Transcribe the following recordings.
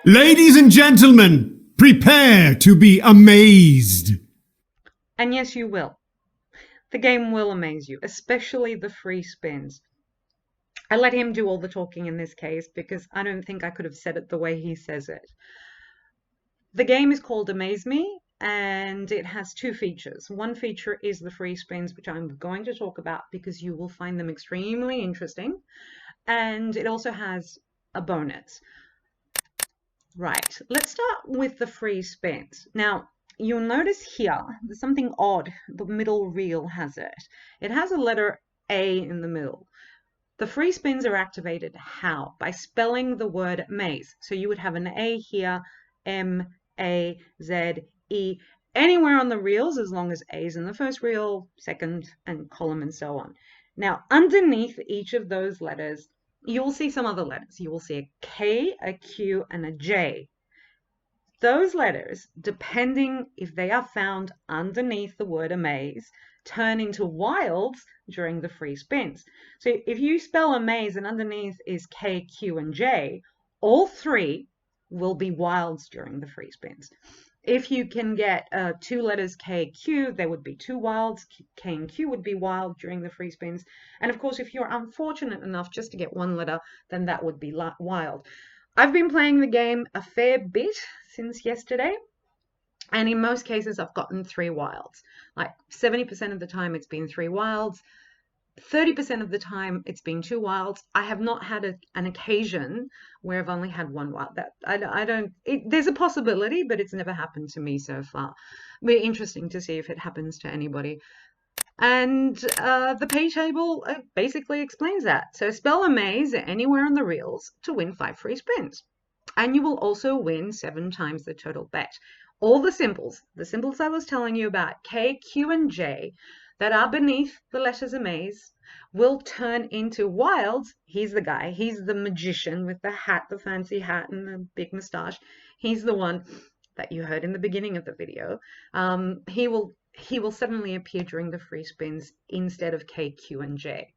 Ladies and gentlemen, prepare to be amazed. And yes, you will. The game will amaze you, especially the free spins. I let him do all the talking in this case because I don't think I could have said it the way he says it. The game is called Amaze Me, and it has two features. One feature is the free spins, which I'm going to talk about because you will find them extremely interesting. And it also has a bonus. Right, let's start with the free spins. Now, you'll notice here, there's something odd. The middle reel has it. It has a letter A in the middle. The free spins are activated how? By spelling the word maze. So you would have an A here, M-A-Z-E, anywhere on the reels as long as A is in the first reel, second, and column, and so on. Now, underneath each of those letters, you will see some other letters. You will see a K, a Q, and a J. Those letters, depending if they are found underneath the word amaze, turn into wilds during the free spins. So if you spell amaze and underneath is K, Q, and J, all three will be wilds during the free spins. If you can get two letters K, Q, there would be two wilds. K and Q would be wild during the free spins. And of course, if you're unfortunate enough just to get one letter, then that would be wild. I've been playing the game a fair bit since yesterday, and in most cases I've gotten three wilds. Like 70% of the time it's been three wilds, 30% of the time it's been two wilds. I have not had an occasion where I've only had one wild. There's a possibility, but it's never happened to me so far. It'll be interesting to see if it happens to anybody. And the pay table basically explains that. So spell amaze anywhere on the reels to win 5 free spins. And you will also win 7 times the total bet. All the symbols I was telling you about, K, Q, and J, that are beneath the letters amaze, will turn into wilds. He's the guy. He's the magician with the hat, the fancy hat, and the big moustache. He's the one that you heard in the beginning of the video. He will suddenly appear during the free spins instead of K, Q, and J.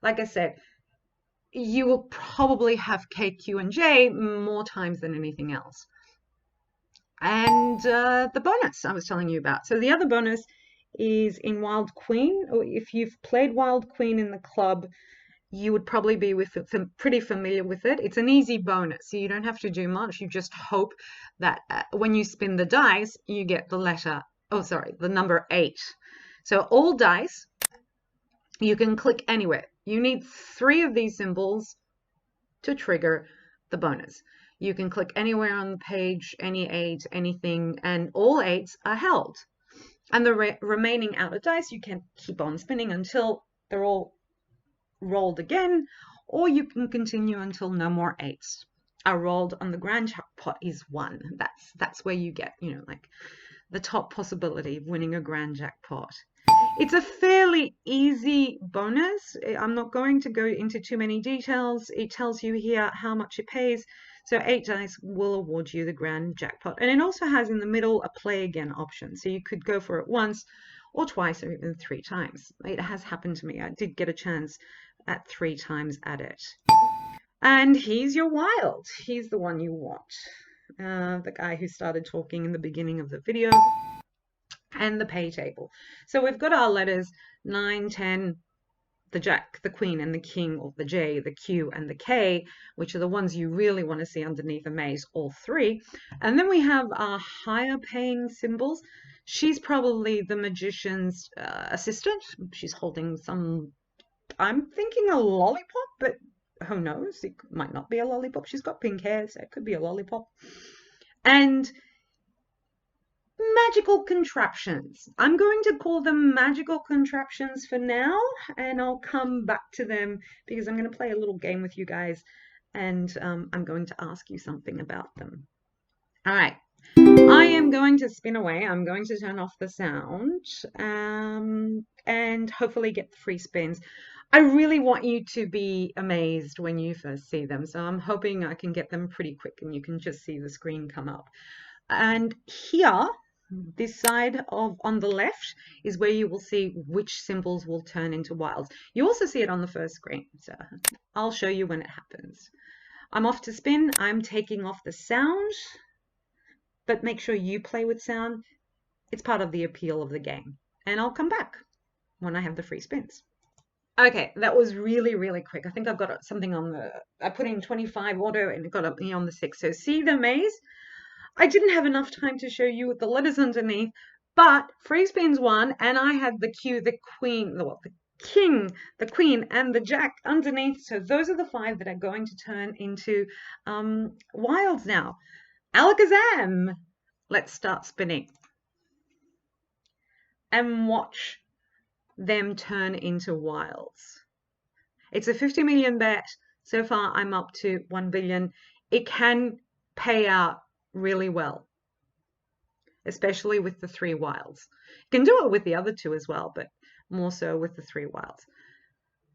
Like I said, you will probably have K, Q, and J more times than anything else. And the bonus I was telling you about. So the other bonus is in Wild Queen. Or if you've played Wild Queen in the club, you would probably be pretty familiar with it. It's an easy bonus, so you don't have to do much. You just hope that when you spin the dice, you get the number 8. So all dice, you can click anywhere. You need 3 of these symbols to trigger the bonus. You can click anywhere on the page, any 8, anything, and all 8s are held. And the remaining outer dice, you can keep on spinning until they're all rolled again, or you can continue until no more 8s are rolled. On the grand jackpot is 1. That's where you get, like the top possibility of winning a grand jackpot. It's a fairly easy bonus. I'm not going to go into too many details. It tells you here how much it pays. So 8 dice will award you the grand jackpot. And it also has in the middle a play again option. So you could go for it once or twice or even 3 times. It has happened to me. I did get a chance at 3 times at it. And he's your wild. He's the one you want. The guy who started talking in the beginning of the video. And the pay table. So we've got our letters 9, 10, the Jack, the Queen, and the King, or the J, the Q, and the K, which are the ones you really want to see underneath amaze, all 3. And then we have our higher paying symbols. She's probably the magician's assistant. She's holding some, I'm thinking a lollipop, but who knows? It might not be a lollipop. She's got pink hair, so it could be a lollipop. And magical contraptions. I'm going to call them magical contraptions for now, and I'll come back to them because I'm going to play a little game with you guys, and I'm going to ask you something about them. All right. I am going to spin away. I'm going to turn off the sound and hopefully get the free spins. I really want you to be amazed when you first see them, so I'm hoping I can get them pretty quick and you can just see the screen come up. And here, this side on the left is where you will see which symbols will turn into wilds. You also see it on the first screen, so I'll show you when it happens. I'm off to spin. I'm taking off the sound, but make sure you play with sound. It's part of the appeal of the game. And I'll come back when I have the free spins. Okay, that was really, really quick. I think I've got something on the, I put in 25 auto and it got me on the 6. So see the maze? I didn't have enough time to show you the letters underneath, but free spins won, and I had the Q, the Queen, the King, the Queen, and the Jack underneath. So those are the 5 that are going to turn into wilds now. Alakazam! Let's start spinning. And watch them turn into wilds. It's a 50 million bet. So far, I'm up to 1 billion. It can pay out really well, especially with the 3 wilds. You can do it with the other 2 as well, but more so with the 3 wilds.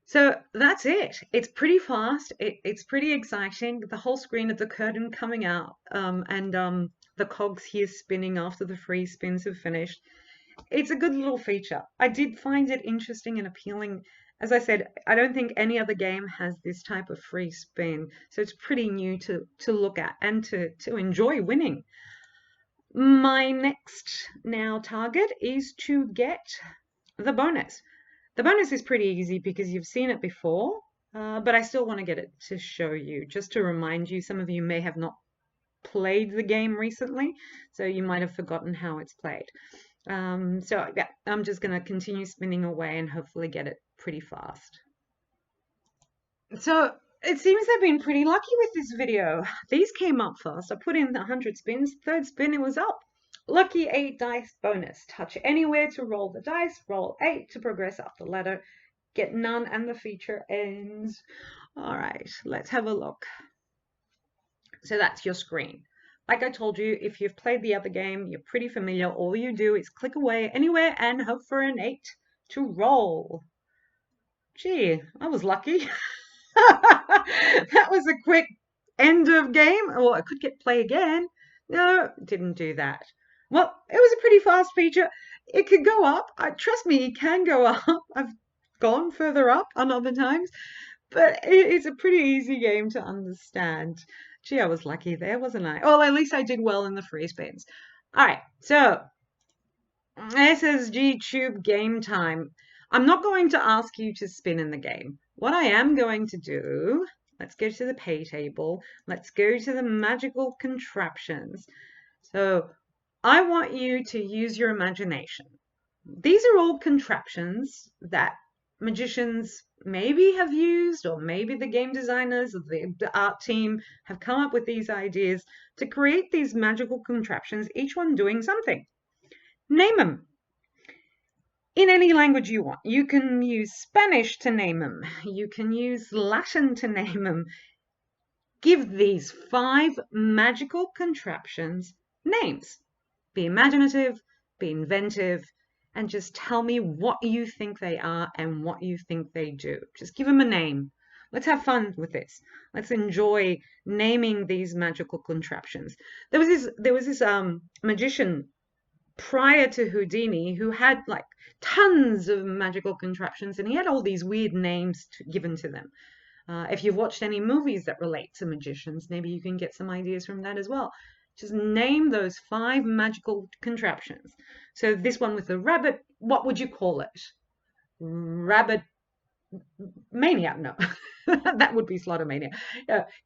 So that's it. It's pretty fast. It's pretty exciting. The whole screen of the curtain coming out, and the cogs here spinning after the free spins have finished. It's a good little feature. I did find it interesting and appealing. As I said, I don't think any other game has this type of free spin, so it's pretty new to look at and to enjoy winning. My next now target is to get the bonus. The bonus is pretty easy because you've seen it before, but I still want to get it to show you, just to remind you. Some of you may have not played the game recently, so you might have forgotten how it's played. So yeah, I'm just going to continue spinning away and hopefully get it pretty fast. So it seems I've been pretty lucky with this video. These came up fast. I put in 100 spins. 3rd spin, it was up. Lucky 8 dice bonus. Touch anywhere to roll the dice. Roll 8 to progress up the ladder. Get none and the feature ends. All right, let's have a look. So that's your screen. Like I told you, if you've played the other game, you're pretty familiar. All you do is click away anywhere and hope for an 8 to roll. Gee, I was lucky. That was a quick end of game. Or I could play again. No, didn't do that. Well, it was a pretty fast feature. It could go up. Trust me, it can go up. I've gone further up on other times. But it's a pretty easy game to understand. Gee, I was lucky there, wasn't I? Well, at least I did well in the free spins. All right, so Sssgtube game time. I'm not going to ask you to spin in the game. What I am going to do, let's go to the pay table. Let's go to the magical contraptions. So I want you to use your imagination. These are all contraptions that magicians maybe have used, or maybe the game designers or the art team have come up with these ideas to create these magical contraptions, each one doing something. Name them in any language you want. You can use Spanish to name them. You can use Latin to name them. Give these 5 magical contraptions names. Be imaginative, be inventive, and just tell me what you think they are and what you think they do. Just give them a name. Let's have fun with this. Let's enjoy naming these magical contraptions. There was this magician prior to Houdini who had like tons of magical contraptions, and he had all these weird names given to them. If you've watched any movies that relate to magicians, maybe you can get some ideas from that as well. Just name those 5 magical contraptions. So this one with the rabbit, what would you call it? Rabbit Mania? No, that would be Slotomania.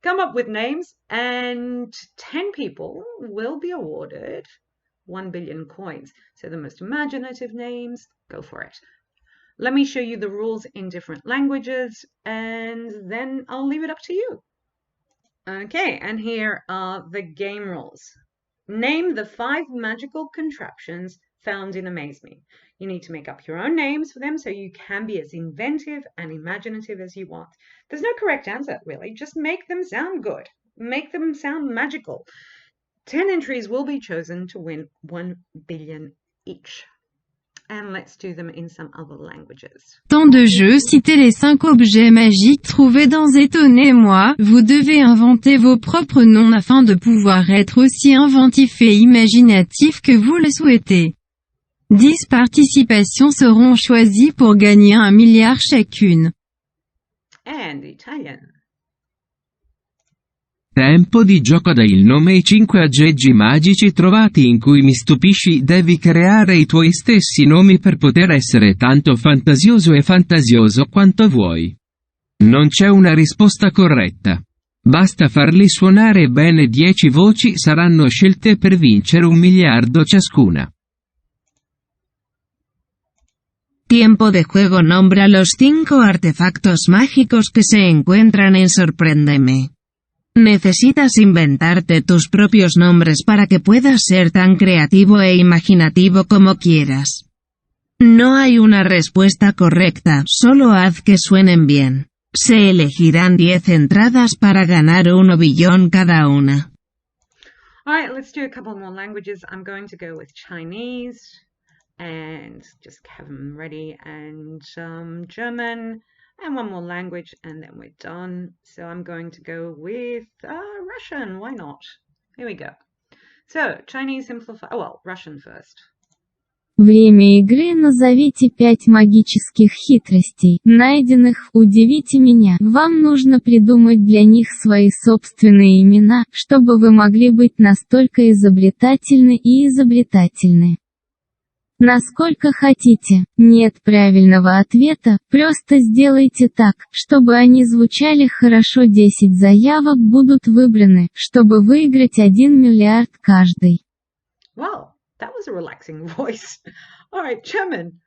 Come up with names, and 10 people will be awarded 1 billion coins. So the most imaginative names, go for it. Let me show you the rules in different languages, and then I'll leave it up to you. Okay, and here are the game rules. Name the 5 magical contraptions found in Amaze Me. You need to make up your own names for them so you can be as inventive and imaginative as you want. There's no correct answer, really. Just make them sound good. Make them sound magical. 10 entries will be chosen to win 1 billion each. And let's do them in some other languages. Temps de jeu, citez les 5 objets magiques trouvés dans Étonnez-moi. Vous devez inventer vos propres noms afin de pouvoir être aussi inventif et imaginatif que vous le souhaitez. 10 participations seront choisies pour gagner 1 milliard chacune. And Italian. Tempo di gioco. Dai il nome ai 5 aggeggi magici trovati in cui mi stupisci. Devi creare i tuoi stessi nomi per poter essere tanto fantasioso e fantasioso quanto vuoi. Non c'è una risposta corretta. Basta farli suonare bene. 10 voci saranno scelte per vincere 1 miliardo ciascuna. Tiempo de juego. Nombra los 5 artefactos mágicos que se encuentran en Sorpréndeme. Necesitas inventarte tus propios nombres para que puedas ser tan creativo e imaginativo como quieras. No hay una respuesta correcta, solo haz que suenen bien. Se elegirán 10 entradas para ganar 1 billón cada una. Alright, let's do a couple more languages. I'm going to go with Chinese and just have them ready, and German, and one more language, and then we're done. So I'm going to go with Russian. Why not? Here we go. So Chinese simplify. Well, Russian first. Время игры. Назовите 5 магических хитростей, найденных. Удивите меня. Вам нужно придумать для них свои собственные имена, чтобы вы могли быть настолько изобретательны и изобретательны. Насколько хотите. Нет правильного ответа, просто сделайте так, чтобы они звучали хорошо. 10 заявок будут выбраны, чтобы выиграть 1 миллиард каждый. Wow, that was a relaxing voice. Alright, German.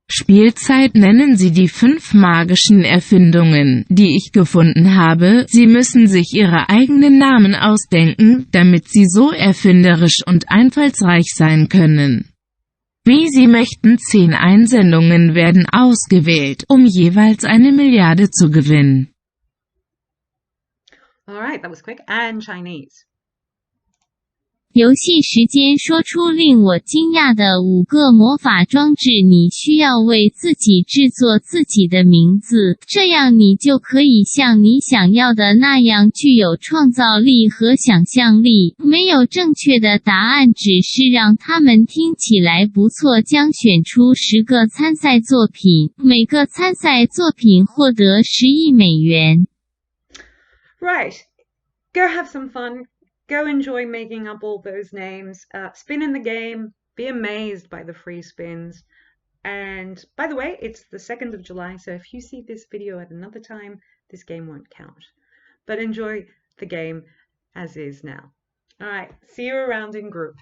Spielzeit. Nennen Sie die 5 magischen Erfindungen, die ich gefunden habe. Sie müssen sich Ihre eigenen Namen ausdenken, damit Sie so erfinderisch und einfallsreich sein können. Wie Sie möchten. 10 Einsendungen werden ausgewählt, um jeweils 1 Milliarde zu gewinnen. Alright, that was quick. And Chinese. 游戏时间。说出令我惊讶的5个魔法装置。你需要为自己制作自己的名字，这样你就可以像你想要的那样具有创造力和想象力。没有正确的答案，只是让他们听起来不错。将选出10个参赛作品，每个参赛作品获得10亿美元。 Right, go have some fun. Go enjoy making up all those names. Spin in the game. Be amazed by the free spins. And by the way, it's the 2nd of July, so if you see this video at another time, this game won't count. But enjoy the game as is now. Alright, see you around in group.